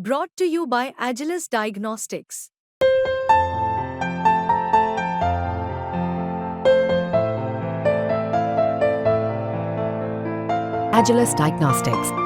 Brought to you by Agilus Diagnostics. Agilus Diagnostics.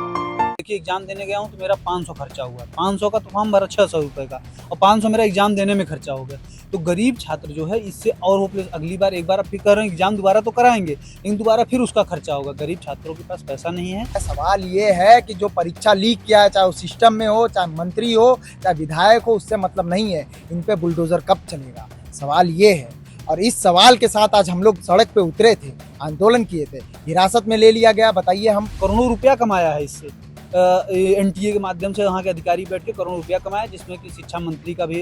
देखिए exam देने गया हूँ तो मेरा 500 खर्चा हुआ, 500 का तो फॉर्म भरा 600 रुपये का, और 500 मेरा एग्जाम देने में खर्चा हो गया। तो गरीब छात्र जो है इससे और होपलेस, अगली बार एक बार आप फिर कर रहे हैं एग्जाम दोबारा तो कराएंगे, लेकिन दोबारा फिर उसका खर्चा होगा। गरीब छात्रों के पास पैसा नहीं है। सवाल ये है कि जो परीक्षा लीक किया है, चाहे वो सिस्टम में हो, चाहे मंत्री हो, चाहे विधायक हो, उससे मतलब नहीं है। इन पे बुलडोजर कब चलेगा, सवाल ये है। और इस सवाल के साथ आज हम लोग सड़क पे उतरे थे, आंदोलन किए थे, हिरासत में ले लिया गया। बताइए, हम करोड़ों रुपया कमाया है इससे, एनटीए के माध्यम से वहाँ के अधिकारी बैठ के करोड़ों रुपया कमाया, जिसमें कि शिक्षा मंत्री का भी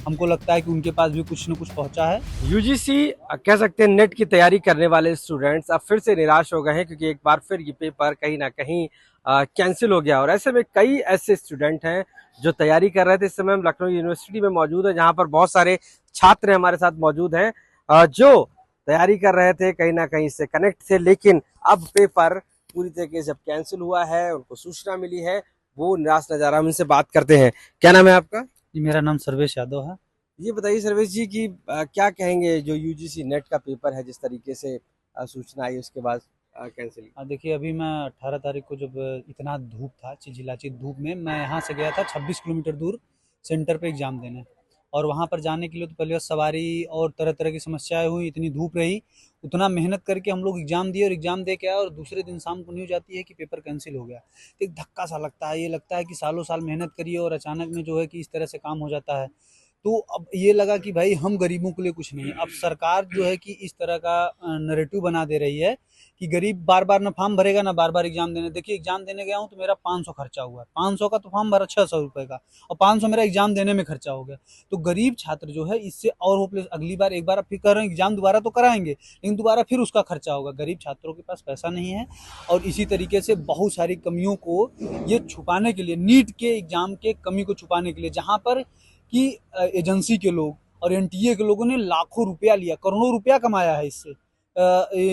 हमको लगता है कि उनके पास भी कुछ न कुछ पहुंचा है। यूजीसी कह सकते हैं नेट की तैयारी करने वाले स्टूडेंट्स अब फिर से निराश हो गए हैं, क्योंकि एक बार फिर ये पेपर कहीं ना कहीं कैंसिल हो गया। और ऐसे में कई ऐसे स्टूडेंट हैं जो तैयारी कर रहे थे। इस समय हम लखनऊ यूनिवर्सिटी में मौजूद है, जहां पर बहुत सारे छात्र हमारे साथ मौजूद हैं जो तैयारी कर रहे थे, कहीं ना कहीं इससे कनेक्ट थे। लेकिन अब पेपर पूरी तरीके से जब कैंसिल हुआ है, उनको सूचना मिली है, वो निराश नजर आ रहा है। हम इनसे बात करते हैं। क्या नाम है आपका? जी, मेरा नाम सर्वेश यादव है। ये बताइए सर्वेश जी की क्या कहेंगे जो यूजीसी नेट का पेपर है, जिस तरीके से सूचना आई उसके बाद कैंसिल? देखिए, अभी मैं 18 तारीख को जब इतना धूप था, चिलचिलाती धूप में, मैं यहाँ से गया था 26 किलोमीटर दूर सेंटर पे एग्ज़ाम देने। और वहाँ पर जाने के लिए तो पहले सवारी और तरह तरह की समस्याएं हुई, इतनी धूप रही, उतना मेहनत करके हम लोग एग्ज़ाम दिए और एग्ज़ाम दे के आए, और दूसरे दिन शाम को न्यूज़ आती है कि पेपर कैंसिल हो गया। तो एक धक्का सा लगता है, ये लगता है कि सालों साल मेहनत करिए और अचानक में जो है कि इस तरह से काम हो जाता है। तो अब ये लगा कि भाई हम गरीबों के लिए कुछ नहीं है। अब सरकार जो है कि इस तरह का नैरेटिव बना दे रही है कि गरीब बार बार ना फॉर्म भरेगा ना बार बार एग्जाम देने। देखिए एग्जाम देने गया हूँ तो मेरा 500 खर्चा हुआ, 500 का तो फॉर्म भरा 600 रुपये का, और 500 मेरा एग्जाम देने में खर्चा हो गया। तो गरीब छात्र जो है इससे और होपलेस, अगली बार एक बार आप फिर कर रहे हैं एग्जाम दोबारा तो कराएंगे, लेकिन दोबारा फिर उसका खर्चा होगा। गरीब छात्रों के पास पैसा नहीं है। और इसी तरीके से बहुत सारी कमियों को ये छुपाने के लिए, नीट के एग्जाम के कमी को छुपाने के लिए, जहाँ पर कि एजेंसी के लोग और एनटीए के लोगों ने लाखों रुपया लिया, करोड़ों रुपया कमाया है इससे,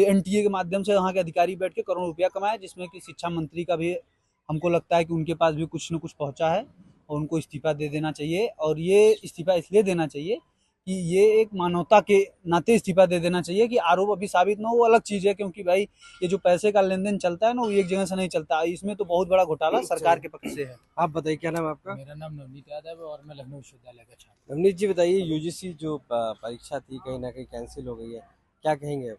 एनटीए के माध्यम से वहाँ के अधिकारी बैठ के करोड़ों रुपया कमाया, जिसमें कि शिक्षा मंत्री का भी हमको लगता है कि उनके पास भी कुछ न कुछ पहुँचा है, और उनको इस्तीफा दे देना चाहिए। और ये इस्तीफा इसलिए देना चाहिए कि ये एक मानवता के नाते इस्तीफा दे देना चाहिए। कि आरोप अभी साबित ना हो, वो अलग चीज़ है, क्योंकि भाई ये जो पैसे का लेन देन चलता है ना, वो एक जगह से नहीं चलता। इसमें तो बहुत बड़ा घोटाला सरकार के पक्ष से है। आप बताइए, क्या नाम है आपका? मेरा नाम नवनीत यादव है और मैं लखनऊ विश्वविद्यालय का छात्र। नवनीत जी बताइए, यूजीसी जो परीक्षा थी कहीं ना कहीं कैंसिल हो गई है, क्या कहेंगे?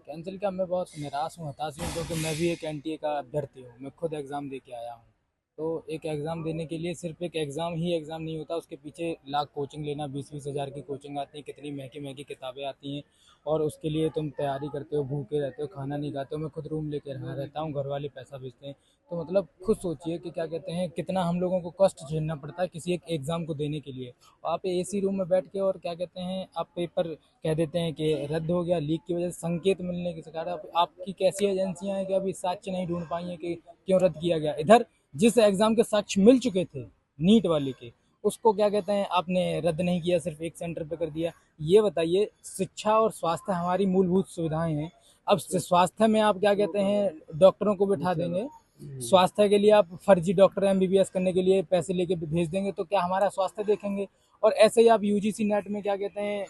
कैंसिल का मैं बहुत निराश हूँ, हताश हूँ, क्योंकि मैं भी एक एनटीए का अभ्यर्थी हूँ। मैं खुद एग्ज़ाम दे के आया हूँ। तो एक एग्ज़ाम देने के लिए सिर्फ एक एग्ज़ाम ही एग्ज़ाम नहीं होता, उसके पीछे लाख कोचिंग लेना, 20-20 हज़ार की कोचिंग आती है, कितनी महंगी महंगी किताबें आती हैं, और उसके लिए तुम तैयारी करते हो, भूखे रहते हो, खाना नहीं खाते हो। मैं खुद रूम लेकर रहा रहता हूँ, घर वाले पैसा भेजते हैं। तो मतलब खुद सोचिए कि क्या कहते हैं, कितना हम लोगों को कष्ट झेलना पड़ता है किसी एक एग्ज़ाम को देने के लिए। आप एसी रूम में बैठ के और क्या कहते हैं, आप पेपर कह देते हैं कि रद्द हो गया, लीक की वजह से संकेत मिलने के कारण। आपकी कैसी एजेंसियां हैं कि अभी साक्ष्य नहीं ढूंढ पाई हैं कि क्यों रद्द किया गया। इधर जिस एग्ज़ाम के साक्ष्य मिल चुके थे नीट वाले के, उसको क्या कहते हैं आपने रद्द नहीं किया, सिर्फ एक सेंटर पे कर दिया। ये बताइए, शिक्षा और स्वास्थ्य हमारी मूलभूत सुविधाएं हैं। अब स्वास्थ्य में आप क्या कहते हैं डॉक्टरों को बिठा देंगे, स्वास्थ्य के लिए आप फर्जी डॉक्टर एमबीबीएस करने के लिए पैसे लेके भेज देंगे, तो क्या हमारा स्वास्थ्य देखेंगे? और ऐसे ही आप यूजीसी नेट में क्या कहते हैं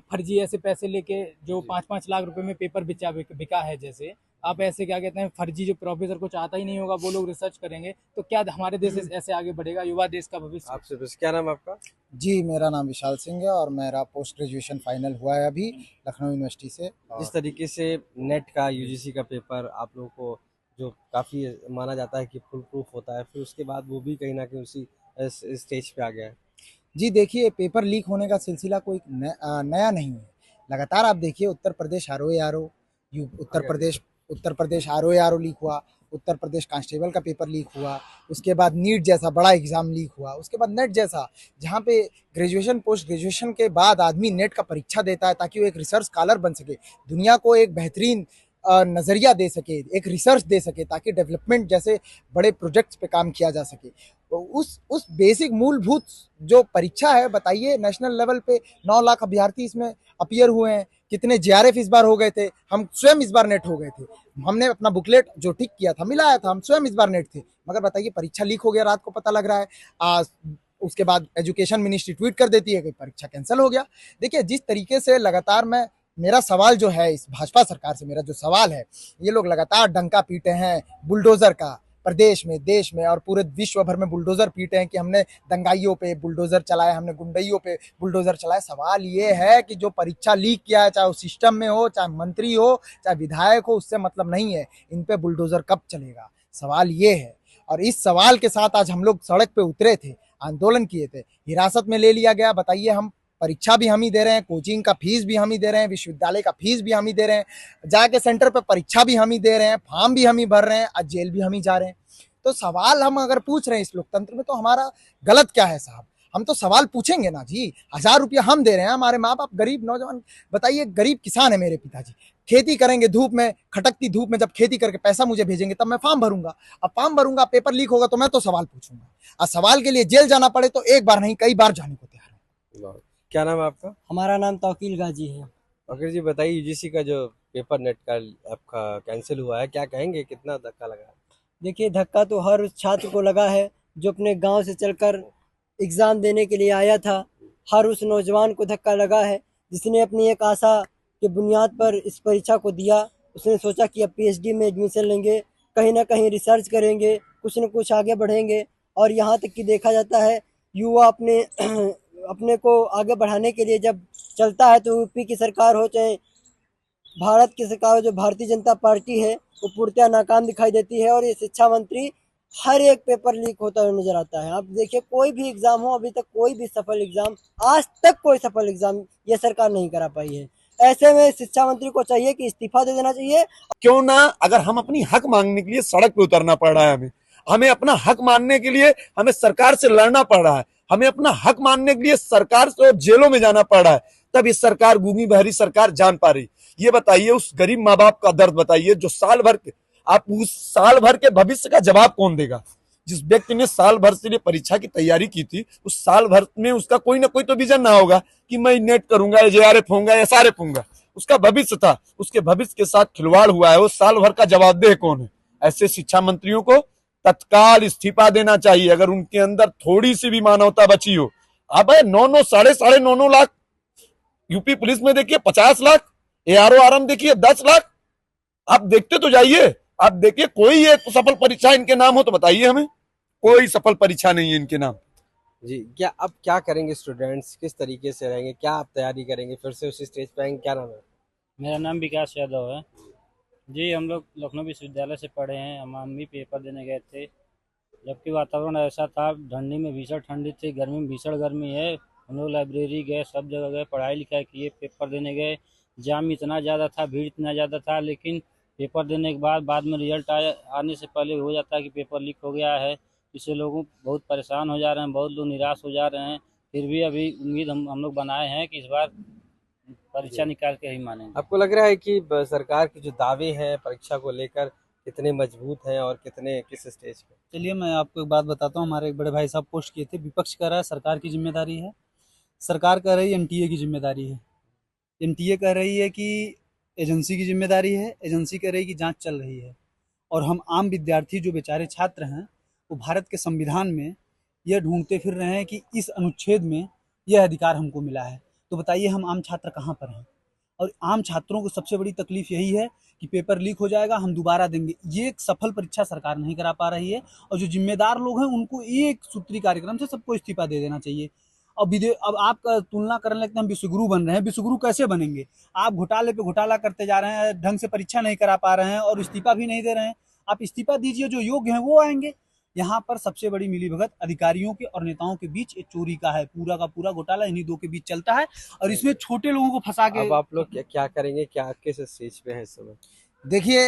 फर्जी ऐसे पैसे लेके जो 5-5 लाख रुपए में पेपर बिका है, जैसे आप ऐसे क्या कहते हैं फर्जी, जो प्रोफेसर कुछ आता ही नहीं होगा वो लोग रिसर्च करेंगे, तो क्या हमारे देश ऐसे आगे बढ़ेगा? युवा देश का भविष्य। आपसे बस, क्या नाम है आपका? जी, मेरा नाम विशाल सिंह है और मेरा पोस्ट ग्रेजुएशन फाइनल हुआ है अभी लखनऊ यूनिवर्सिटी से। जिस तरीके से नेट का यूजीसी का पेपर आप लोगों को जो काफ़ी माना जाता है कि फुल प्रूफ होता है, फिर उसके बाद वो भी कहीं ना कहीं उसी स्टेज पे आ गया है। जी देखिए, पेपर लीक होने का सिलसिला कोई नया नहीं है। लगातार आप देखिए, Uttar Pradesh RO Uttar Pradesh RO leak हुआ, उत्तर प्रदेश कांस्टेबल का पेपर लीक हुआ, उसके बाद नीट जैसा बड़ा एग्ज़ाम लीक हुआ, उसके बाद नेट जैसा, जहाँ पे ग्रेजुएशन पोस्ट ग्रेजुएशन के बाद आदमी नेट का परीक्षा देता है ताकि वो एक रिसर्च स्कॉलर बन सके, दुनिया को एक बेहतरीन नज़रिया दे सके, एक रिसर्च दे सके, ताकि डेवलपमेंट जैसे बड़े प्रोजेक्ट्स पे काम किया जा सके। उस बेसिक मूलभूत जो परीक्षा है, बताइए नेशनल लेवल पे 9 लाख अभ्यर्थी इसमें अपीयर हुए हैं, कितने जेआरएफ इस बार हो गए थे, हम स्वयं इस बार नेट हो गए थे, हमने अपना बुकलेट जो टिक किया था मिलाया था, हम स्वयं इस बार नेट थे, मगर बताइए परीक्षा लीक हो गया, रात को पता लग रहा है। उसके बाद एजुकेशन मिनिस्ट्री ट्वीट कर देती है कि परीक्षा कैंसिल हो गया। देखिए जिस तरीके से लगातार मेरा सवाल जो है इस भाजपा सरकार से, मेरा जो सवाल है, ये लोग लगातार डंका पीटे हैं बुलडोजर का, प्रदेश में, देश में और पूरे विश्व भर में बुलडोजर पीटे हैं कि हमने दंगाइयों पे बुलडोजर चलाए, हमने गुंडइयों पे बुलडोजर चलाए। सवाल ये है कि जो परीक्षा लीक किया है, चाहे वो सिस्टम में हो, चाहे मंत्री हो, चाहे विधायक हो, उससे मतलब नहीं है, इन पे बुलडोजर कब चलेगा, सवाल ये है। और इस सवाल के साथ आज हम लोग सड़क पे उतरे थे, आंदोलन किए थे, हिरासत में ले लिया गया। बताइए हम परीक्षा भी हम ही दे रहे हैं, कोचिंग का फीस भी हम ही दे रहे हैं, विश्वविद्यालय का फीस भी हम ही दे रहे हैं, जाके सेंटर पे परीक्षा भी हम ही दे रहे हैं, फॉर्म भी हम ही भर रहे हैं, आज जेल भी हम ही जा रहे हैं। तो सवाल हम अगर पूछ रहे हैं इस लोकतंत्र में, तो हमारा गलत क्या है साहब? हम तो सवाल पूछेंगे ना जी। 1000 रुपया हम दे रहे हैं, हमारे माँ बाप गरीब नौजवान, बताइए गरीब किसान है मेरे पिताजी, खेती करेंगे धूप में, खटकती धूप में, जब खेती करके पैसा मुझे भेजेंगे तब मैं फॉर्म भरूंगा। अब फॉर्म भरूंगा, पेपर लीक होगा तो मैं तो सवाल पूछूंगा, और सवाल के लिए जेल जाना पड़े तो एक बार नहीं कई बार जाने को तैयार हूँ। क्या नाम है आपका? हमारा नाम तौकील गाजी है। फकीर जी बताइए, यूजीसी का जो पेपर नेट का आपका कैंसिल हुआ है, क्या कहेंगे, कितना धक्का लगा? देखिए धक्का तो हर उस छात्र को लगा है जो अपने गांव से चलकर एग्ज़ाम देने के लिए आया था। हर उस नौजवान को धक्का लगा है जिसने अपनी एक आशा के बुनियाद पर इस परीक्षा को दिया। उसने सोचा कि अब पीएचडी में एडमिशन लेंगे, कहीं ना कहीं रिसर्च करेंगे, कुछ न कुछ आगे बढ़ेंगे। और यहाँ तक कि देखा जाता है युवा अपने अपने को आगे बढ़ाने के लिए जब चलता है तो यूपी की सरकार हो चाहे भारत की सरकार, जो भारतीय जनता पार्टी है, वो पूर्णतः नाकाम दिखाई देती है। और ये शिक्षा मंत्री हर एक पेपर लीक होता हुआ नजर आता है। आप देखिए कोई भी एग्जाम हो, अभी तक कोई भी सफल एग्जाम, आज तक कोई सफल एग्जाम ये सरकार नहीं करा पाई है। ऐसे में शिक्षा मंत्री को चाहिए कि इस्तीफा दे देना चाहिए। क्यों ना, अगर हम अपनी हक मांगने के लिए सड़क पे उतरना पड़ रहा है, हमें अपना हक मानने के लिए हमें सरकार से लड़ना पड़ रहा है, हमें अपना हक मानने के लिए सरकार से जेलों में जाना पड़ रहा है, तब इस सरकार, गूंगी बहरी सरकार जान पा रही। ये बताइए उस गरीब माँ बाप का दर्द बताइए जो साल भर के, आप उस साल भर के भविष्य का जवाब कौन देगा? जिस व्यक्ति ने साल भर से लिए परीक्षा की तैयारी की थी, उस साल भर में उसका कोई ना कोई तो विजन ना होगा कि मैं नेट करूंगा, जेआरएफ होऊंगा, एसआरएफ होऊंगा। उसका भविष्य था, उसके भविष्य के साथ खिलवाड़ हुआ है, वो साल भर का जवाबदेह कौन है? ऐसे शिक्षा मंत्रियों को तत्काल इस्तीफा देना चाहिए अगर उनके अंदर थोड़ी सी भी मानवता बची हो। अब 9 साढ़े 9 लाख, यूपी पुलिस में देखिए 50 लाख, एआरओ आरएम देखिए 10 लाख। आप देखते तो जाइए, आप देखिए कोई एक सफल परीक्षा इनके नाम हो तो बताइए हमें। कोई सफल परीक्षा नहीं है इनके नाम। जी, क्या अब क्या करेंगे स्टूडेंट्स, किस तरीके से रहेंगे, क्या आप तैयारी करेंगे, फिर से उसी स्टेज पे आएंगे? क्या नाम है? मेरा नाम विकास यादव है जी। हम लोग लखनऊ विश्वविद्यालय से पढ़े हैं। हम भी पेपर देने गए थे, जबकि वातावरण ऐसा था, ठंडी में भीषण ठंडी थी, गर्मी में भीषण गर्मी है। हम लोग लाइब्रेरी गए, सब जगह गए, पढ़ाई लिखाई किए, पेपर देने गए। जाम इतना ज़्यादा था, भीड़ इतना ज़्यादा था, लेकिन पेपर देने के बाद में रिजल्ट आने से पहले हो जाता है कि पेपर लीक हो गया है। इससे लोग बहुत परेशान हो जा रहे हैं, बहुत लोग निराश हो जा रहे हैं। फिर भी अभी उम्मीद हम लोग बनाए हैं कि इस बार परीक्षा निकाल के ही मानेंगे। आपको लग रहा है कि सरकार के जो दावे हैं परीक्षा को लेकर कितने मजबूत हैं और कितने किस स्टेज पे? चलिए मैं आपको एक बात बताता हूँ। हमारे एक बड़े भाई साहब पोस्ट किए थे, विपक्ष कह रहा है सरकार की जिम्मेदारी है, सरकार कह रही है एनटीए की जिम्मेदारी है, एनटीए कह रही है कि एजेंसी की जिम्मेदारी है, एजेंसी कह रही है कि जांच चल रही है। और हम आम विद्यार्थी जो बेचारे छात्र हैं, वो भारत के संविधान में यह ढूंढते फिर रहे हैं कि इस अनुच्छेद में यह अधिकार हमको मिला है। तो बताइए हम आम छात्र कहाँ पर हैं? और आम छात्रों को सबसे बड़ी तकलीफ यही है कि पेपर लीक हो जाएगा, हम दोबारा देंगे। ये एक सफल परीक्षा सरकार नहीं करा पा रही है, और जो जिम्मेदार लोग हैं उनको एक सूत्री कार्यक्रम से सबको इस्तीफा दे देना चाहिए। अब आप तुलना करने लगते हैं हम विश्वगुरु बन रहे हैं। विश्वगुरु कैसे बनेंगे? आप घोटाले पे घोटाला करते जा रहे हैं, ढंग से परीक्षा नहीं करा पा रहे हैं और इस्तीफा भी नहीं दे रहे हैं। आप इस्तीफा दीजिए, जो योग्य हैं वो आएंगे। यहाँ पर सबसे बड़ी मिलीभगत अधिकारियों के और नेताओं के बीच एक चोरी का है, पूरा का पूरा घोटाला इन्हीं दो के बीच चलता है, और इसमें छोटे लोगों को फंसा के। अब आप लोग क्या करेंगे, क्या किस स्टेज पे हैं इस समय? देखिए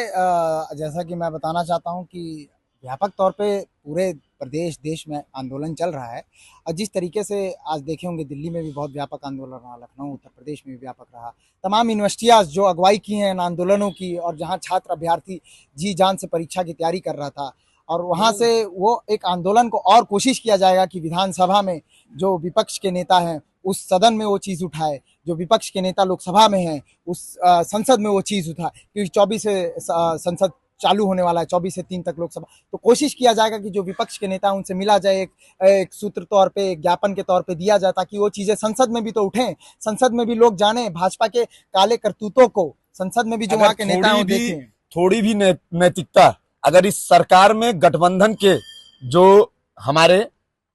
जैसा कि मैं बताना चाहता हूं कि व्यापक तौर पे पूरे प्रदेश देश में आंदोलन चल रहा है। और जिस तरीके से आज देखे होंगे दिल्ली में भी बहुत व्यापक आंदोलन रहा, लखनऊ उत्तर प्रदेश में भी व्यापक रहा। तमाम यूनिवर्सिटियाँ जो अगुवाई की हैं इन आंदोलनों की, और जहाँ छात्र अभ्यर्थी जी जान से परीक्षा की तैयारी कर रहा था, और वहां से वो एक आंदोलन को और कोशिश किया जाएगा कि विधानसभा में जो विपक्ष के नेता हैं उस सदन में वो चीज उठाए, जो विपक्ष के नेता लोकसभा में हैं उस संसद में वो चीज उठाए, क्योंकि 24 से संसद चालू होने वाला है, 24 से 3 तक लोकसभा। तो कोशिश किया जाएगा कि जो विपक्ष के नेता उनसे मिला जाए, एक सूत्र तौर पे, एक ज्ञापन के तौर पे दिया जाए, ताकि वो चीजें संसद में भी तो उठें, संसद में भी लोग जाने भाजपा के काले करतूतों को, संसद में भी जो वहाँ के नेता हैं देखें। थोड़ी भी नैतिकता अगर इस सरकार में गठबंधन के जो हमारे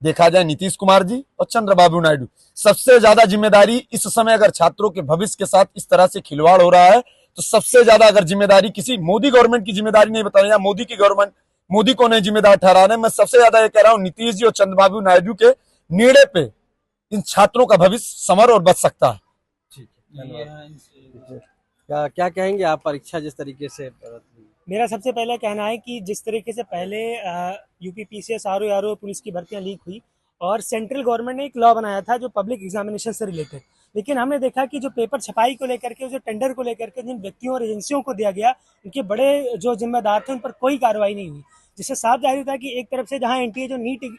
देखा जाए नीतीश कुमार जी और चंद्रबाबू नायडू, सबसे ज्यादा जिम्मेदारी इस समय अगर छात्रों के भविष्य के साथ इस तरह से खिलवाड़ हो रहा है तो सबसे ज्यादा अगर जिम्मेदारी किसी मोदी गवर्नमेंट की जिम्मेदारी नहीं बता रहे, या मोदी की गवर्नमेंट, मोदी को नहीं जिम्मेदार ठहरा रहे, मैं सबसे ज्यादा ये कह रहा हूँ नीतीश जी और चंद्रबाबू नायडू के निर्णय पे इन छात्रों का भविष्य संवर और बच सकता है। क्या कहेंगे आप, परीक्षा जिस तरीके से मेरा सबसे पहला कहना है कि जिस तरीके से पहले यूपीपीसीएस आरओ पुलिस की भर्तियां लीक हुई और सेंट्रल गवर्नमेंट ने एक लॉ बनाया था जो पब्लिक एग्जामिनेशन से रिलेटेड, लेकिन हमने देखा कि जो पेपर छपाई को लेकर के, जो टेंडर को लेकर के जिन व्यक्तियों और एजेंसियों को दिया गया, उनके बड़े जो जिम्मेदार थे उन पर कोई कार्रवाई नहीं हुई, जिससे साफ जाहिर होता है कि एक तरफ से जहाँ एनटीए जो नीट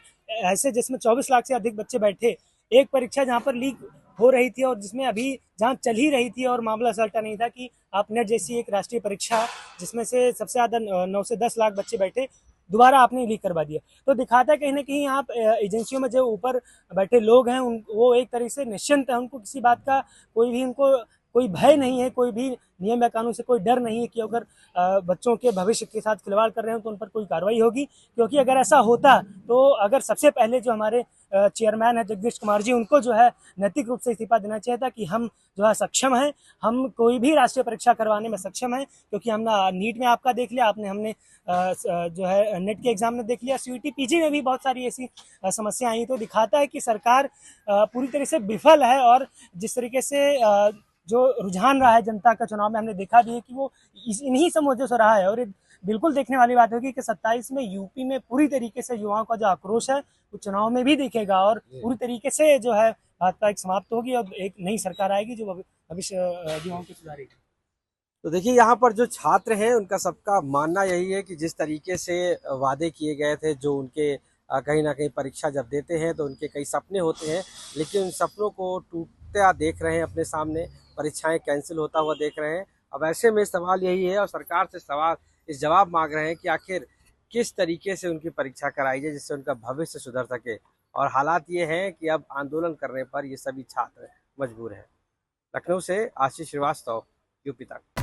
ऐसे जिसमें 24 लाख से अधिक बच्चे बैठे, एक परीक्षा जहाँ पर लीक हो रही थी और जिसमें अभी जहाँ चल ही रही थी और मामला सलटा नहीं था कि आप नेट जैसी एक राष्ट्रीय परीक्षा जिसमें से सबसे ज़्यादा 9 से 10 लाख बच्चे बैठे, दोबारा आपने लीक करवा दिया। तो दिखाता है कहीं ना कहीं आप एजेंसियों में जो ऊपर बैठे लोग हैं वो एक तरह से निश्चिंत है, उनको किसी बात का कोई भय नहीं है, कोई भी नियम या कानून से कोई डर नहीं है कि अगर बच्चों के भविष्य के साथ खिलवाड़ कर रहे हो तो उन पर कोई कार्रवाई होगी। क्योंकि अगर ऐसा होता तो अगर सबसे पहले जो हमारे चेयरमैन है जगदीश कुमार जी, उनको जो है नैतिक रूप से इस्तीफा देना चाहिए था कि हम जो है सक्षम हैं, हम कोई भी राष्ट्रीय परीक्षा करवाने में सक्षम हैं, क्योंकि हमने नीट में आपका देख लिया, हमने जो है नेट के एग्जाम में देख लिया, सीयूटी पीजी में भी बहुत सारी ऐसी समस्या आई। तो दिखाता है कि सरकार पूरी तरह से विफल है और जिस तरीके से जो रुझान रहा है जनता का चुनाव में हमने देखा भी है कि वो इन्हीं सब वजह से रहा है। और बिल्कुल देखने वाली बात होगी कि 27 में यूपी में पूरी तरीके से युवाओं का जो आक्रोश है वो चुनाव में भी दिखेगा और पूरी तरीके से जो है भाजपा एक समाप्त होगी और एक नई सरकार आएगी जो भविष्य युवाओं को सुधारेगी। तो देखिए यहाँ पर जो छात्र हैं उनका सबका मानना यही है कि जिस तरीके से वादे किए गए थे, जो उनके कहीं ना कहीं परीक्षा जब देते हैं तो उनके कई सपने होते हैं, लेकिन उन सपनों को टूटता देख रहे हैं, अपने सामने परीक्षाएं कैंसिल होता हुआ देख रहे हैं। अब ऐसे में सवाल यही है और सरकार से सवाल इस जवाब मांग रहे हैं कि आखिर किस तरीके से उनकी परीक्षा कराई जाए जिससे उनका भविष्य सुधर सके। और हालात ये हैं कि अब आंदोलन करने पर ये सभी छात्र मजबूर हैं। लखनऊ से आशीष श्रीवास्तव, यूपी तक।